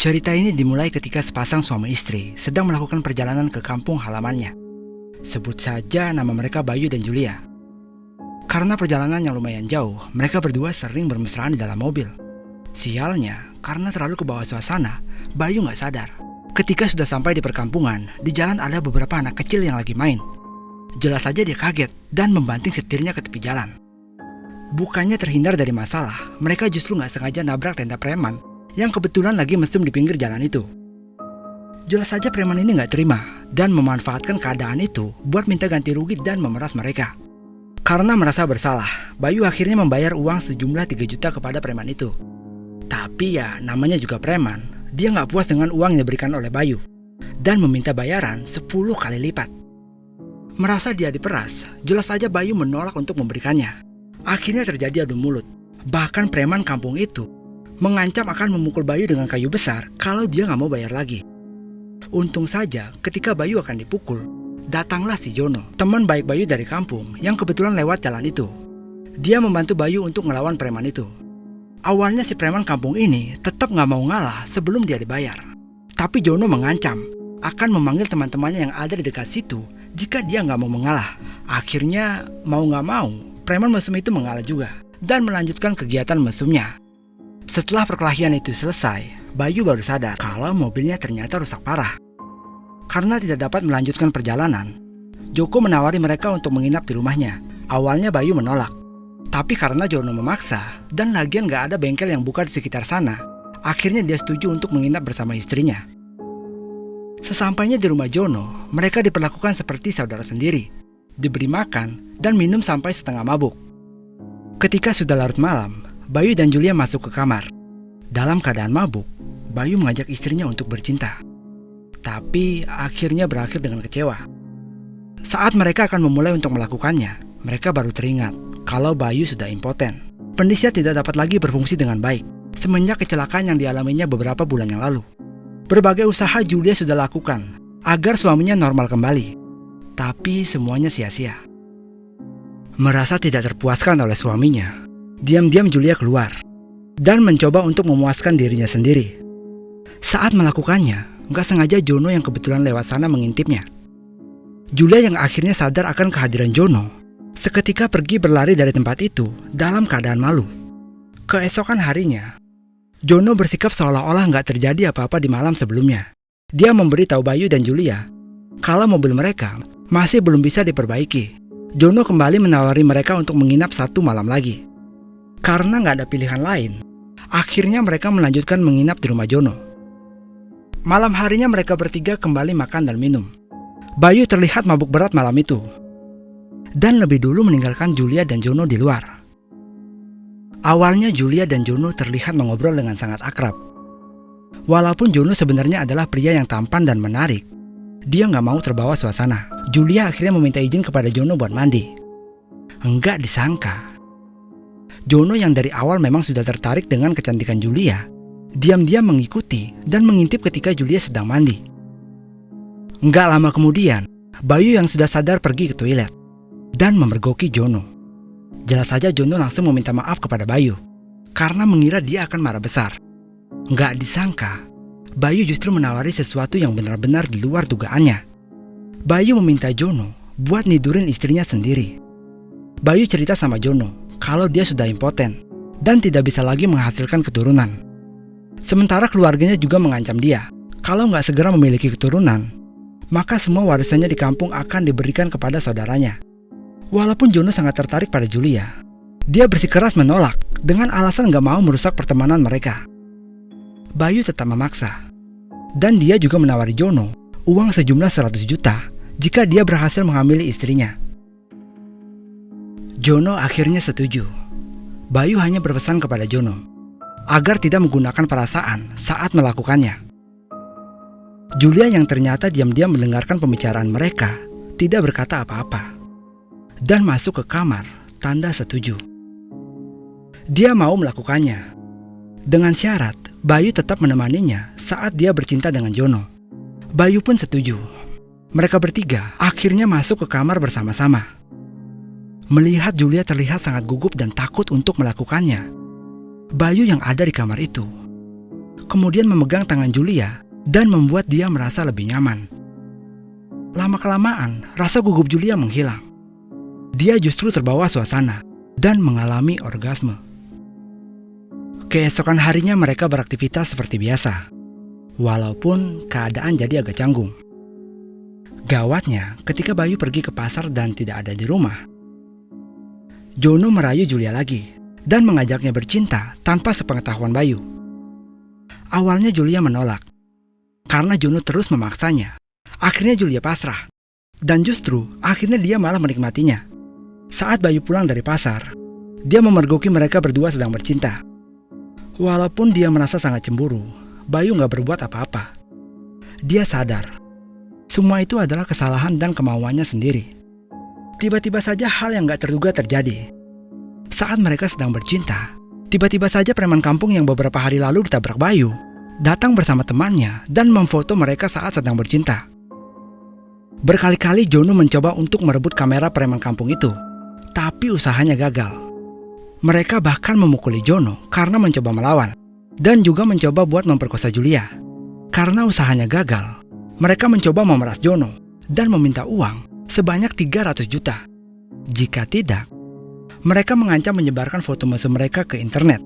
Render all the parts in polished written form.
Cerita ini dimulai ketika sepasang suami istri sedang melakukan perjalanan ke kampung halamannya. Sebut saja nama mereka Bayu dan Julia. Karena perjalanan yang lumayan jauh, mereka berdua sering bermesraan di dalam mobil. Sialnya, karena terlalu ke bawah suasana, Bayu gak sadar. Ketika sudah sampai di perkampungan, di jalan ada beberapa anak kecil yang lagi main. Jelas saja dia kaget dan membanting setirnya ke tepi jalan. Bukannya terhindar dari masalah, mereka justru gak sengaja nabrak tenda preman yang kebetulan lagi mesum di pinggir jalan itu. Jelas saja preman ini gak terima dan memanfaatkan keadaan itu buat minta ganti rugi dan memeras mereka. Karena merasa bersalah, Bayu akhirnya membayar uang sejumlah 3 juta kepada preman itu. Tapi ya namanya juga preman, dia gak puas dengan uang yang diberikan oleh Bayu dan meminta bayaran 10 kali lipat. Merasa dia diperas, jelas saja Bayu menolak untuk memberikannya. Akhirnya terjadi adu mulut. Bahkan preman kampung itu mengancam akan memukul Bayu dengan kayu besar kalau dia gak mau bayar lagi. Untung saja ketika Bayu akan dipukul, datanglah si Jono, teman baik Bayu dari kampung yang kebetulan lewat jalan itu. Dia membantu Bayu untuk ngelawan preman itu. Awalnya si preman kampung ini tetap gak mau ngalah sebelum dia dibayar. Tapi Jono mengancam akan memanggil teman-temannya yang ada di dekat situ jika dia gak mau mengalah. Akhirnya mau gak mau, preman mesum itu mengalah juga dan melanjutkan kegiatan mesumnya. Setelah perkelahian itu selesai, Bayu baru sadar kalau mobilnya ternyata rusak parah. Karena tidak dapat melanjutkan perjalanan, Joko menawari mereka untuk menginap di rumahnya. Awalnya Bayu menolak, tapi karena Jono memaksa dan lagian gak ada bengkel yang buka di sekitar sana, akhirnya dia setuju untuk menginap bersama istrinya. Sesampainya di rumah Jono, mereka diperlakukan seperti saudara sendiri, diberi makan dan minum sampai setengah mabuk. Ketika sudah larut malam, Bayu dan Julia masuk ke kamar. Dalam keadaan mabuk, Bayu mengajak istrinya untuk bercinta. Tapi akhirnya berakhir dengan kecewa. Saat mereka akan memulai untuk melakukannya, mereka baru teringat kalau Bayu sudah impoten. Penisnya tidak dapat lagi berfungsi dengan baik semenjak kecelakaan yang dialaminya beberapa bulan yang lalu. Berbagai usaha Julia sudah lakukan agar suaminya normal kembali, tapi semuanya sia-sia. Merasa tidak terpuaskan oleh suaminya, diam-diam Julia keluar dan mencoba untuk memuaskan dirinya sendiri. Saat melakukannya, gak sengaja Jono yang kebetulan lewat sana mengintipnya. Julia yang akhirnya sadar akan kehadiran Jono, seketika pergi berlari dari tempat itu dalam keadaan malu. Keesokan harinya, Jono bersikap seolah-olah gak terjadi apa-apa di malam sebelumnya. Dia memberi tahu Bayu dan Julia kalau mobil mereka masih belum bisa diperbaiki. Jono kembali menawari mereka untuk menginap 1 malam lagi. Karena gak ada pilihan lain, akhirnya mereka melanjutkan menginap di rumah Jono. Malam harinya mereka bertiga kembali makan dan minum. Bayu terlihat mabuk berat malam itu dan lebih dulu meninggalkan Julia dan Jono di luar. Awalnya Julia dan Jono terlihat mengobrol dengan sangat akrab. Walaupun Jono sebenarnya adalah pria yang tampan dan menarik, dia gak mau terbawa suasana. Julia akhirnya meminta izin kepada Jono buat mandi. Enggak disangka, Jono yang dari awal memang sudah tertarik dengan kecantikan Julia, diam-diam mengikuti dan mengintip ketika Julia sedang mandi. Enggak lama kemudian, Bayu yang sudah sadar pergi ke toilet dan memergoki Jono. Jelas saja Jono langsung meminta maaf kepada Bayu karena mengira dia akan marah besar. Enggak disangka, Bayu justru menawari sesuatu yang benar-benar di luar dugaannya. Bayu meminta Jono buat nidurin istrinya sendiri. Bayu cerita sama Jono kalau dia sudah impoten dan tidak bisa lagi menghasilkan keturunan. Sementara keluarganya juga mengancam dia kalau nggak segera memiliki keturunan, maka semua warisannya di kampung akan diberikan kepada saudaranya. Walaupun Jono sangat tertarik pada Julia, dia bersikeras menolak dengan alasan nggak mau merusak pertemanan mereka. Bayu tetap memaksa, dan dia juga menawari Jono uang sejumlah 100 juta jika dia berhasil menghamili istrinya. Jono akhirnya setuju. Bayu hanya berpesan kepada Jono agar tidak menggunakan perasaan saat melakukannya. Julia yang ternyata diam-diam mendengarkan pembicaraan mereka tidak berkata apa-apa dan masuk ke kamar tanda setuju. Dia mau melakukannya dengan syarat Bayu tetap menemaninya saat dia bercinta dengan Jono. Bayu pun setuju. Mereka bertiga akhirnya masuk ke kamar bersama-sama. Melihat Julia terlihat sangat gugup dan takut untuk melakukannya, Bayu yang ada di kamar itu kemudian memegang tangan Julia dan membuat dia merasa lebih nyaman. Lama-kelamaan, rasa gugup Julia menghilang. Dia justru terbawa suasana dan mengalami orgasme. Keesokan harinya mereka beraktivitas seperti biasa, walaupun keadaan jadi agak canggung. Gawatnya, ketika Bayu pergi ke pasar dan tidak ada di rumah, Jono merayu Julia lagi dan mengajaknya bercinta tanpa sepengetahuan Bayu. Awalnya Julia menolak, karena Jono terus memaksanya. Akhirnya Julia pasrah, dan justru akhirnya dia malah menikmatinya. Saat Bayu pulang dari pasar, dia memergoki mereka berdua sedang bercinta. Walaupun dia merasa sangat cemburu, Bayu gak berbuat apa-apa. Dia sadar, semua itu adalah kesalahan dan kemauannya sendiri. Tiba-tiba saja hal yang gak terduga terjadi. Saat mereka sedang bercinta, tiba-tiba saja preman kampung yang beberapa hari lalu ditabrak Bayu datang bersama temannya dan memfoto mereka saat sedang bercinta. Berkali-kali Jono mencoba untuk merebut kamera preman kampung itu, tapi usahanya gagal. Mereka bahkan memukuli Jono karena mencoba melawan, dan juga mencoba buat memperkosa Julia. Karena usahanya gagal, mereka mencoba memeras Jono dan meminta uang sebanyak 300 juta. Jika tidak, mereka mengancam menyebarkan foto mesum mereka ke internet.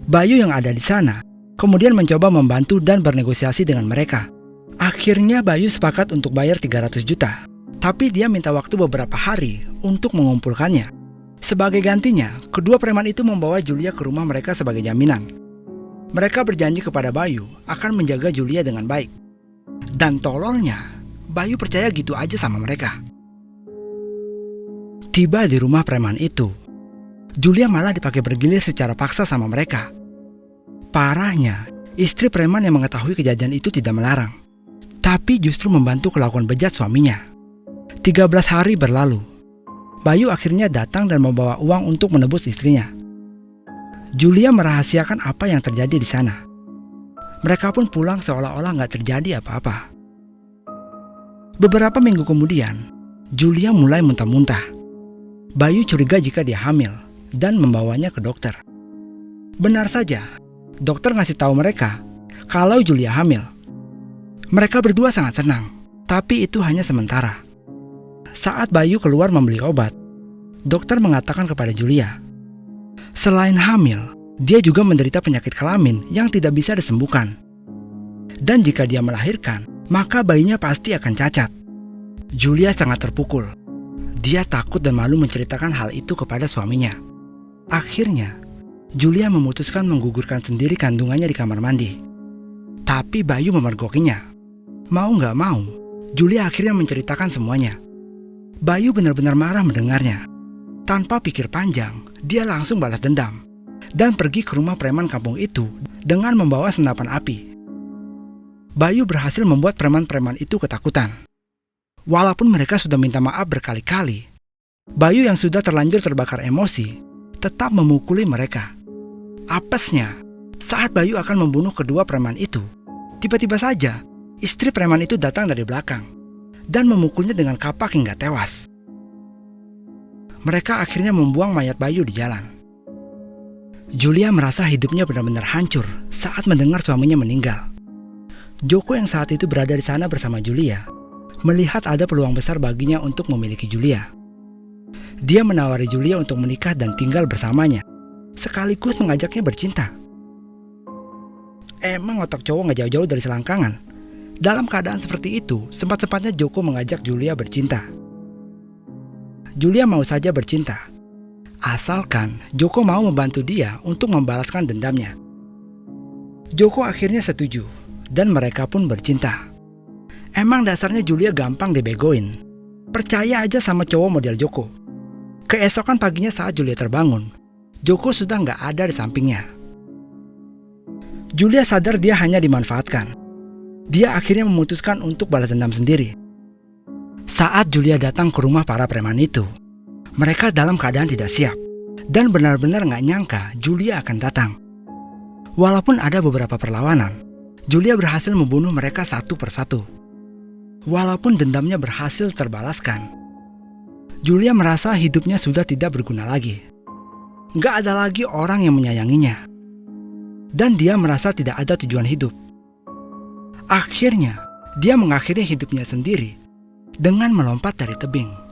Bayu yang ada di sana kemudian mencoba membantu dan bernegosiasi dengan mereka. Akhirnya Bayu sepakat untuk bayar 300 juta, tapi dia minta waktu beberapa hari untuk mengumpulkannya. Sebagai gantinya, kedua preman itu membawa Julia ke rumah mereka sebagai jaminan. Mereka berjanji kepada Bayu akan menjaga Julia dengan baik. Dan tololnya, Bayu percaya gitu aja sama mereka. Tiba di rumah preman itu, Julia malah dipakai bergilir secara paksa sama mereka. Parahnya, istri preman yang mengetahui kejadian itu tidak melarang, tapi justru membantu kelakuan bejat suaminya. 13 hari berlalu, Bayu akhirnya datang dan membawa uang untuk menebus istrinya. Julia merahasiakan apa yang terjadi di sana. Mereka pun pulang seolah-olah gak terjadi apa-apa. Beberapa minggu kemudian, Julia mulai muntah-muntah. Bayu curiga jika dia hamil dan membawanya ke dokter. Benar saja, dokter ngasih tahu mereka kalau Julia hamil. Mereka berdua sangat senang, tapi itu hanya sementara. Saat Bayu keluar membeli obat, dokter mengatakan kepada Julia, selain hamil, dia juga menderita penyakit kelamin yang tidak bisa disembuhkan. Dan jika dia melahirkan, maka bayinya pasti akan cacat. Julia sangat terpukul. Dia takut dan malu menceritakan hal itu kepada suaminya. Akhirnya, Julia memutuskan menggugurkan sendiri kandungannya di kamar mandi. Tapi Bayu memergokinya. Mau gak mau, Julia akhirnya menceritakan semuanya. Bayu benar-benar marah mendengarnya. Tanpa pikir panjang, dia langsung balas dendam dan pergi ke rumah preman kampung itu dengan membawa senapan api. Bayu berhasil membuat preman-preman itu ketakutan. Walaupun mereka sudah minta maaf berkali-kali, Bayu yang sudah terlanjur terbakar emosi tetap memukuli mereka. Apesnya, saat Bayu akan membunuh kedua preman itu, tiba-tiba saja istri preman itu datang dari belakang dan memukulnya dengan kapak hingga tewas. Mereka akhirnya membuang mayat Bayu di jalan. Julia merasa hidupnya benar-benar hancur saat mendengar suaminya meninggal. Joko yang saat itu berada di sana bersama Julia melihat ada peluang besar baginya untuk memiliki Julia. Dia menawari Julia untuk menikah dan tinggal bersamanya, sekaligus mengajaknya bercinta. Emang otak cowok gak jauh-jauh dari selangkangan. Dalam keadaan seperti itu, sempat-sempatnya Joko mengajak Julia bercinta. Julia mau saja bercinta, asalkan Joko mau membantu dia untuk membalaskan dendamnya. Joko akhirnya setuju, dan mereka pun bercinta. Emang dasarnya Julia gampang dibegoin. Percaya aja sama cowok model Joko. Keesokan paginya saat Julia terbangun, Joko sudah gak ada di sampingnya. Julia sadar dia hanya dimanfaatkan. Dia akhirnya memutuskan untuk balas dendam sendiri. Saat Julia datang ke rumah para preman itu, mereka dalam keadaan tidak siap dan benar-benar gak nyangka Julia akan datang. Walaupun ada beberapa perlawanan, Julia berhasil membunuh mereka satu persatu. Walaupun dendamnya berhasil terbalaskan, Julia merasa hidupnya sudah tidak berguna lagi. Gak ada lagi orang yang menyayanginya. dan dia merasa tidak ada tujuan hidup. Akhirnya, dia mengakhiri hidupnya sendiri dengan melompat dari tebing.